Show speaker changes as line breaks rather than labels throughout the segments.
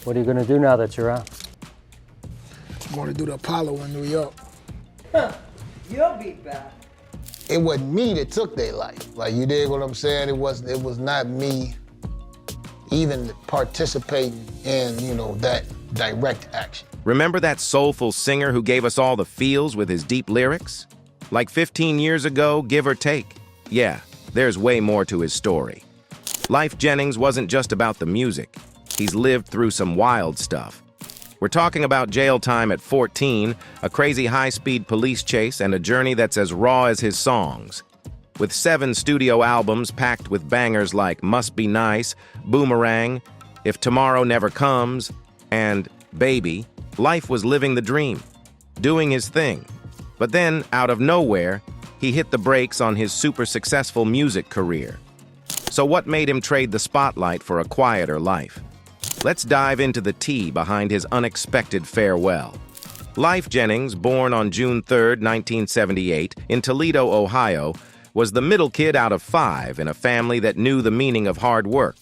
What are you going to do now that you're out?
I'm going to do the Apollo in New York.
You'll be back.
It wasn't me that took their life. Like, you dig what I'm saying? It was not me even participating in, that direct action.
Remember that soulful singer who gave us all the feels with his deep lyrics? Like 15 years ago, give or take? Yeah, there's way more to his story. Lyfe Jennings wasn't just about the music. He's lived through some wild stuff. We're talking about jail time at 14, a crazy high-speed police chase, and a journey that's as raw as his songs. With 7 studio albums packed with bangers like Must Be Nice, Boomerang, If Tomorrow Never Comes, and Baby, Lyfe was living the dream, doing his thing. But then, out of nowhere, he hit the brakes on his super successful music career. So what made him trade the spotlight for a quieter life? Let's dive into the tea behind his unexpected farewell. Lyfe Jennings, born on June 3, 1978, in Toledo, Ohio, was the middle kid out of 5 in a family that knew the meaning of hard work.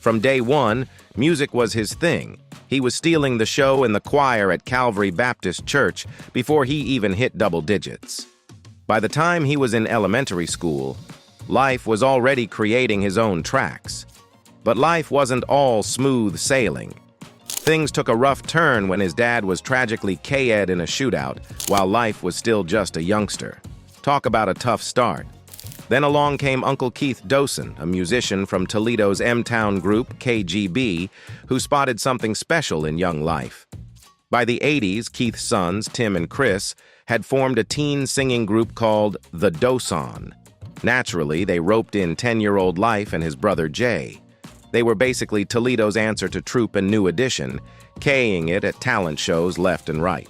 From day one, music was his thing. He was stealing the show in the choir at Calvary Baptist Church before he even hit double digits. By the time he was in elementary school, Lyfe was already creating his own tracks. But life wasn't all smooth sailing. Things took a rough turn when his dad was tragically KO'd in a shootout, while Lyfe was still just a youngster. Talk about a tough start. Then along came Uncle Keith Dosen, a musician from Toledo's M-Town group, KGB, who spotted something special in young Lyfe. By the 80s, Keith's sons, Tim and Chris, had formed a teen singing group called The Doson. Naturally, they roped in 10-year-old Lyfe and his brother Jay. They were basically Toledo's answer to Troop and New Edition, K-ing it at talent shows left and right.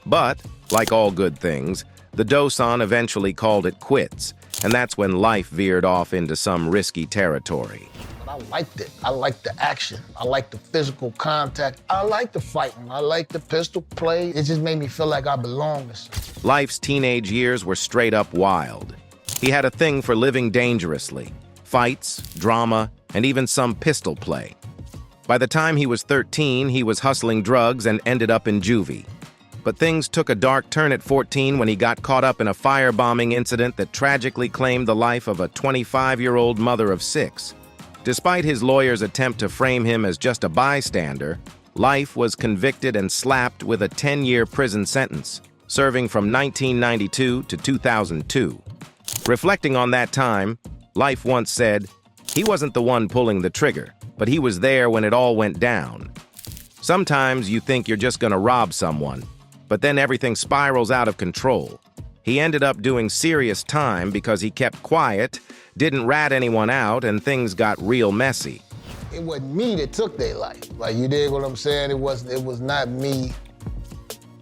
But, like all good things, the Doson eventually called it quits, and that's when Lyfe veered off into some risky territory.
But I liked it. I liked the action. I liked the physical contact. I liked the fighting. I liked the pistol play. It just made me feel like I belonged to something.
Lyfe's teenage years were straight up wild. He had a thing for living dangerously. Fights, drama, and even some pistol play. By the time he was 13, he was hustling drugs and ended up in juvie. But things took a dark turn at 14 when he got caught up in a firebombing incident that tragically claimed the life of a 25-year-old mother of 6. Despite his lawyer's attempt to frame him as just a bystander, Lyfe was convicted and slapped with a 10-year prison sentence, serving from 1992 to 2002. Reflecting on that time, Lyfe once said, "He wasn't the one pulling the trigger, but he was there when it all went down." Sometimes you think you're just gonna rob someone, but then everything spirals out of control. He ended up doing serious time because he kept quiet, didn't rat anyone out, and things got real messy.
It wasn't me that took their life. Like, you dig what I'm saying? It was not me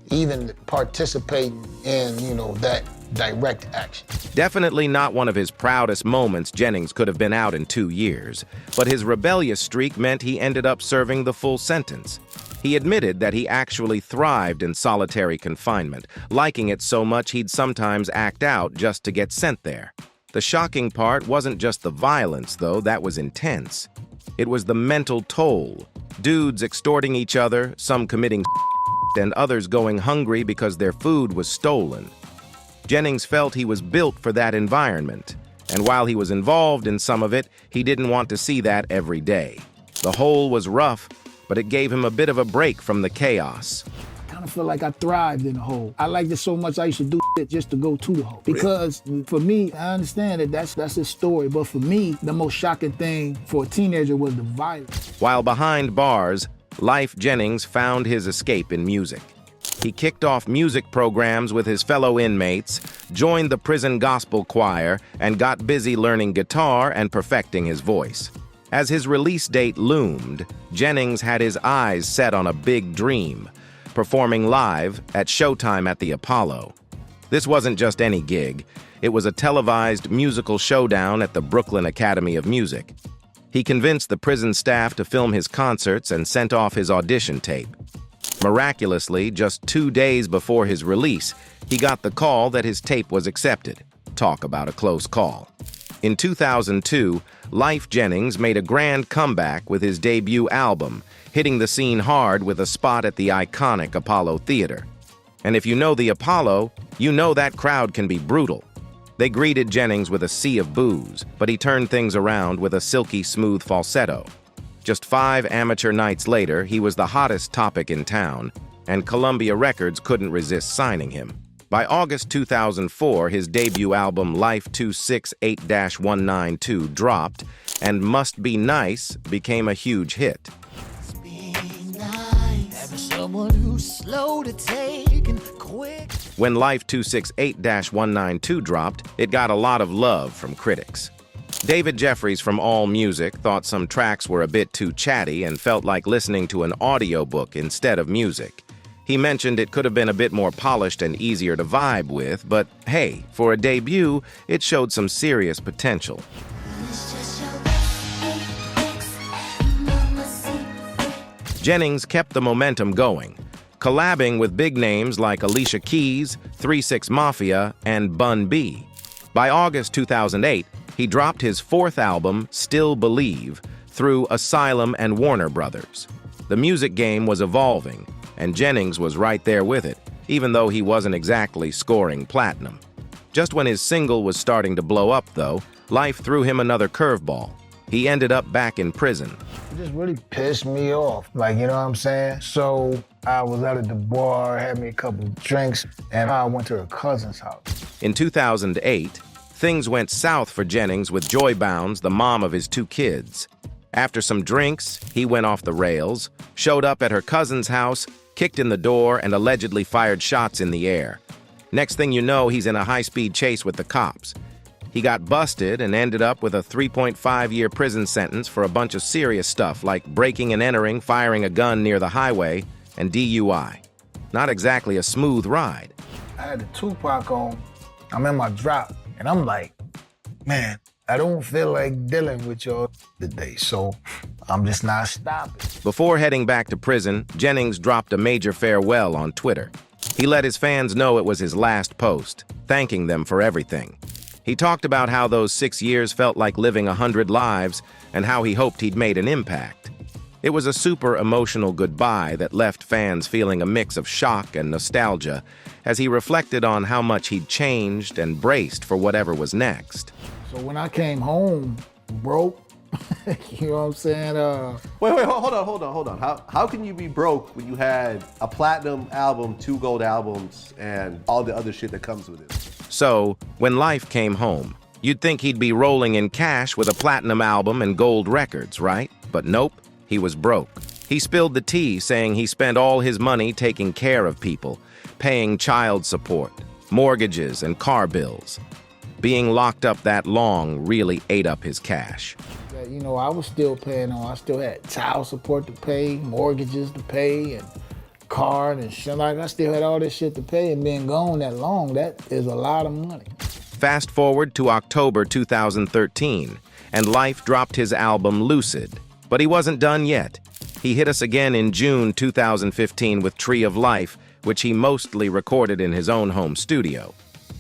even participating in, that direct action.
Definitely not one of his proudest moments. Jennings could have been out in 2 years, but his rebellious streak meant he ended up serving the full sentence. He admitted that he actually thrived in solitary confinement, liking it so much he'd sometimes act out just to get sent there. The shocking part wasn't just the violence, though, that was intense. It was the mental toll. Dudes extorting each other, some committing and others going hungry because their food was stolen. Jennings felt he was built for that environment, and while he was involved in some of it, he didn't want to see that every day. The hole was rough, but it gave him a bit of a break from the chaos.
I kind of feel like I thrived in the hole. I liked it so much I used to do it just to go to the hole. Because for me, I understand that that's his story, but for me, the most shocking thing for a teenager was the violence.
While behind bars, Lyfe Jennings found his escape in music. He kicked off music programs with his fellow inmates, joined the prison gospel choir, and got busy learning guitar and perfecting his voice. As his release date loomed, Jennings had his eyes set on a big dream, performing live at Showtime at the Apollo. This wasn't just any gig. It was a televised musical showdown at the Brooklyn Academy of Music. He convinced the prison staff to film his concerts and sent off his audition tape. Miraculously, just 2 days before his release, he got the call that his tape was accepted. Talk about a close call. In 2002, Lyfe Jennings made a grand comeback with his debut album, hitting the scene hard with a spot at the iconic Apollo Theater. And if you know the Apollo, you know that crowd can be brutal. They greeted Jennings with a sea of boos, but he turned things around with a silky smooth falsetto. Just 5 amateur nights later, he was the hottest topic in town, and Columbia Records couldn't resist signing him. By August 2004, his debut album Lyfe 268-192 dropped, and Must Be Nice became a huge hit. When Lyfe 268-192 dropped, it got a lot of love from critics. David Jeffries from AllMusic thought some tracks were a bit too chatty and felt like listening to an audiobook instead of music. He mentioned it could have been a bit more polished and easier to vibe with, but hey, for a debut, it showed some serious potential. Jennings kept the momentum going, collabing with big names like Alicia Keys, 3 6 Mafia, and Bun B. By August 2008, he dropped his 4th album, Still Believe, through Asylum and Warner Brothers. The music game was evolving, and Jennings was right there with it, even though he wasn't exactly scoring platinum. Just when his single was starting to blow up, though, life threw him another curveball. He ended up back in prison.
It just really pissed me off, like, you know what I'm saying? So I was out at the bar, had me a couple of drinks, and I went to her cousin's house.
In 2008, things went south for Jennings with Joy Bounds, the mom of his 2 kids. After some drinks, he went off the rails, showed up at her cousin's house, kicked in the door, and allegedly fired shots in the air. Next thing you know, he's in a high-speed chase with the cops. He got busted and ended up with a 3.5-year prison sentence for a bunch of serious stuff like breaking and entering, firing a gun near the highway, and DUI. Not exactly a smooth ride.
I had the Tupac on. I'm in my drop, and I'm like, man, I don't feel like dealing with y'all today, so I'm just not stopping.
Before heading back to prison, Jennings dropped a major farewell on Twitter. He let his fans know it was his last post, thanking them for everything. He talked about how those 6 years felt like living 100 lives and how he hoped he'd made an impact. It was a super emotional goodbye that left fans feeling a mix of shock and nostalgia as he reflected on how much he'd changed and braced for whatever was next.
So when I came home broke, you know what I'm saying?
Wait, hold on. How can you be broke when you had a platinum album, 2 gold albums, and all the other shit that comes with it?
So, when Lyfe came home, you'd think he'd be rolling in cash with a platinum album and gold records, right? But nope, he was broke. He spilled the tea, saying he spent all his money taking care of people, paying child support, mortgages, and car bills. Being locked up that long really ate up his cash.
You know, I was still paying on. I still had child support to pay, mortgages to pay, and car and shit. Like, I still had all this shit to pay, and being gone that long, that is a lot of money.
Fast forward to October 2013, and Lyfe dropped his album Lucid. But he wasn't done yet. He hit us again in June 2015 with Tree of Life, which he mostly recorded in his own home studio.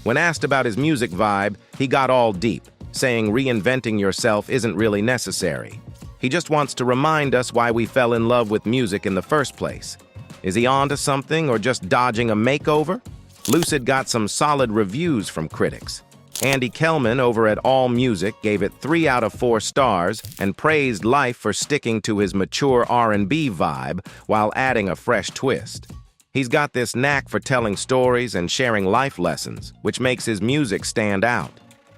When asked about his music vibe, he got all deep, saying reinventing yourself isn't really necessary. He just wants to remind us why we fell in love with music in the first place. Is he onto something or just dodging a makeover? Lucid got some solid reviews from critics. Andy Kellman over at AllMusic gave it 3 out of 4 stars and praised Lyfe for sticking to his mature R&B vibe while adding a fresh twist. He's got this knack for telling stories and sharing life lessons, which makes his music stand out.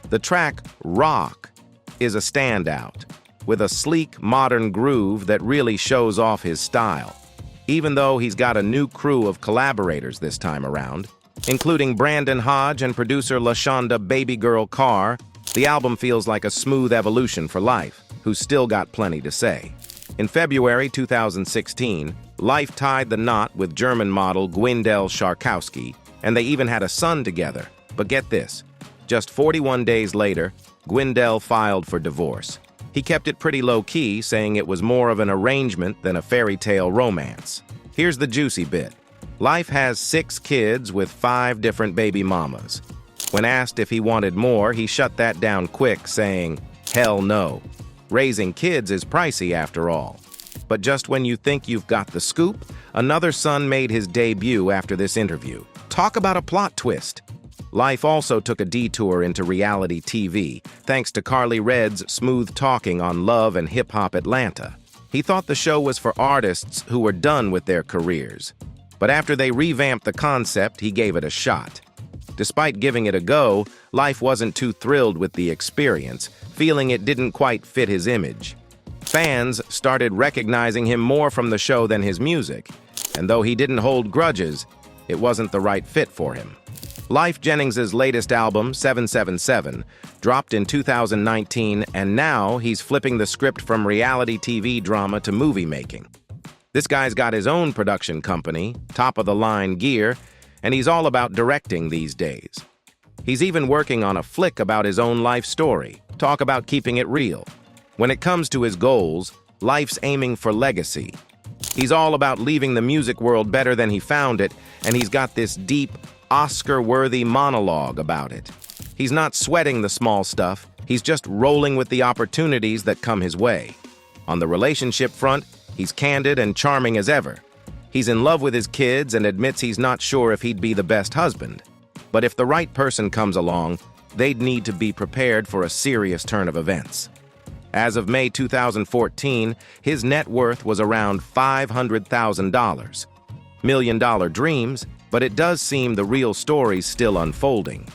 The track Rock is a standout, with a sleek, modern groove that really shows off his style. Even though he's got a new crew of collaborators this time around, including Brandon Hodge and producer LaShonda Baby Girl Carr, the album feels like a smooth evolution for Lyfe, who's still got plenty to say. In February 2016, Lyfe tied the knot with German model Gwendal Scharkowski, and they even had a son together. But get this, just 41 days later, Gwendal filed for divorce. He kept it pretty low-key, saying it was more of an arrangement than a fairy tale romance. Here's the juicy bit. Lyfe has 6 kids with 5 different baby mamas. When asked if he wanted more, he shut that down quick, saying, "Hell no. Raising kids is pricey after all." But just when you think you've got the scoop, another son made his debut after this interview. Talk about a plot twist. Lyfe also took a detour into reality TV, thanks to Carly Red's smooth talking on Love and Hip Hop Atlanta. He thought the show was for artists who were done with their careers. But after they revamped the concept, he gave it a shot. Despite giving it a go, Lyfe wasn't too thrilled with the experience, feeling it didn't quite fit his image. Fans started recognizing him more from the show than his music, and though he didn't hold grudges, it wasn't the right fit for him. Lyfe Jennings' latest album, 777, dropped in 2019, and now he's flipping the script from reality TV drama to movie making. This guy's got his own production company, top-of-the-line gear, and he's all about directing these days. He's even working on a flick about his own life story. Talk about keeping it real. When it comes to his goals, Lyfe's aiming for legacy. He's all about leaving the music world better than he found it, and he's got this deep, Oscar-worthy monologue about it. He's not sweating the small stuff, he's just rolling with the opportunities that come his way. On the relationship front, he's candid and charming as ever. He's in love with his kids and admits he's not sure if he'd be the best husband. But if the right person comes along, they'd need to be prepared for a serious turn of events. As of May 2014, his net worth was around $500,000. Million-dollar dreams, but it does seem the real story's still unfolding.